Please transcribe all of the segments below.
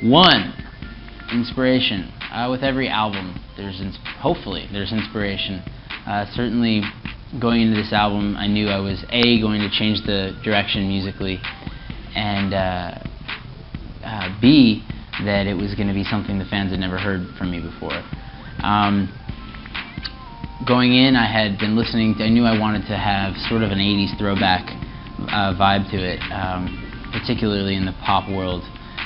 One, inspiration. With every album, hopefully there's inspiration. Certainly, going into this album, I knew I was A, going to change the direction musically, and B, that it was going to be something the fans had never heard from me before. Going in, I had been listening I knew I wanted to have sort of an 80s throwback vibe to it, particularly in the pop world.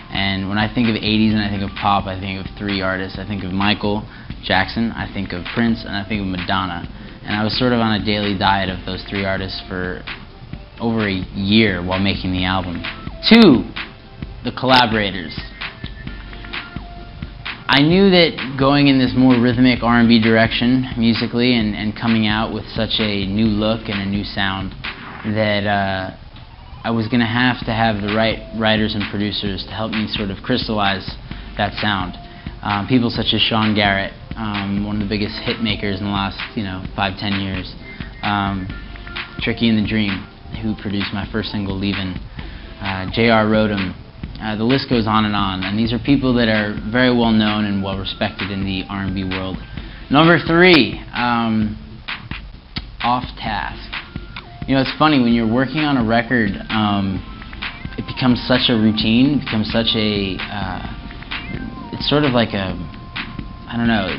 And when I think of 80s and I think of pop, I think of three artists. I think of Michael Jackson, I think of Prince, and I think of Madonna. And I was sort of on a daily diet of those three artists for over a year while making the album. Two, the collaborators. I knew that going in this more rhythmic R&B direction musically and coming out with such a new look and a new sound that I was going to have the right writers and producers to help me sort of crystallize that sound. People such as Sean Garrett, one of the biggest hit makers in the last 5-10 years. Tricky and the Dream, who produced my first single, Leavin'. J.R. Rodham. The list goes on, and these are people that are very well known and well respected in the R&B world. Number three, off task. It's funny, when you're working on a record, it becomes such a routine, it becomes such a, it's sort of like a, I don't know,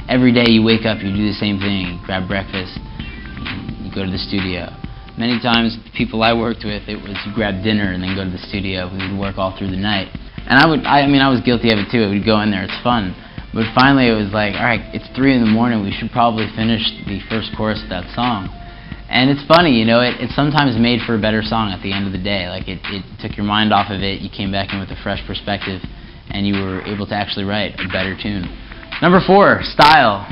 every day you wake up, you do the same thing, you grab breakfast, you go to the studio. Many times, the people I worked with, it was you grab dinner and then go to the studio. We would work all through the night. And I was guilty of it too. We'd go in there, it's fun. But finally it was like, all right, it's 3 in the morning, we should probably finish the first chorus of that song. And it's funny, it sometimes made for a better song at the end of the day. Like, it took your mind off of it, you came back in with a fresh perspective, and you were able to actually write a better tune. Number four, style,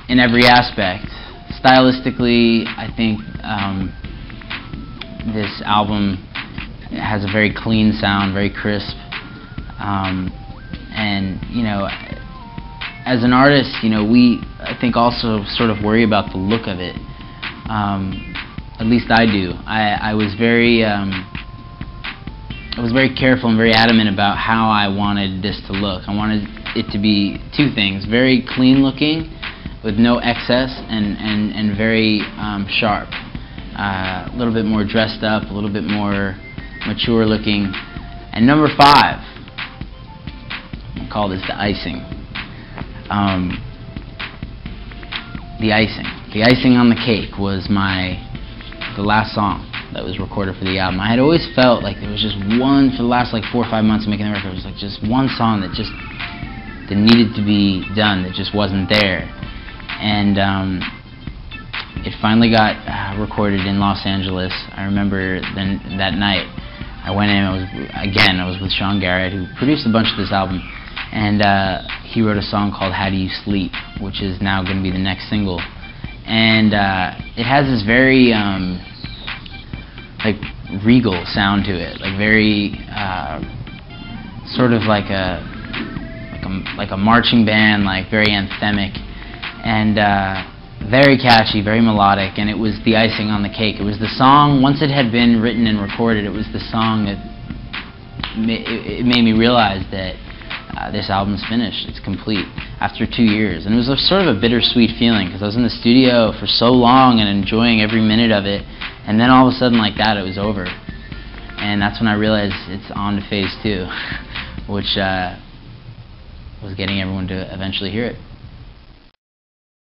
in every aspect. Stylistically, I think this album has a very clean sound, very crisp, and as an artist, we I think also sort of worry about the look of it. At least I do. I was very careful and very adamant about how I wanted this to look. I wanted it to be two things: very clean looking, with no excess, and very sharp. A little bit more dressed up, a little bit more mature looking. And number five, I call this the icing. The icing on the cake was the last song that was recorded for the album. I had always felt like there was just one, for the last 4 or 5 months of making the record, it was like just one song that needed to be done, that just wasn't there. And it finally got recorded in Los Angeles. I remember that night I went in, I was with Sean Garrett, who produced a bunch of this album, and he wrote a song called How Do You Sleep, which is now going to be the next single. And it has this very regal sound to it, like very sort of like a marching band, like very anthemic, and very catchy, very melodic. And it was the icing on the cake. It was the song, once it had been written and recorded, it was the song that it made me realize that this album's finished, it's complete, after 2 years. And it was sort of a bittersweet feeling, because I was in the studio for so long and enjoying every minute of it, and then all of a sudden, like that, it was over. And that's when I realized it's on to phase 2, which was getting everyone to eventually hear it.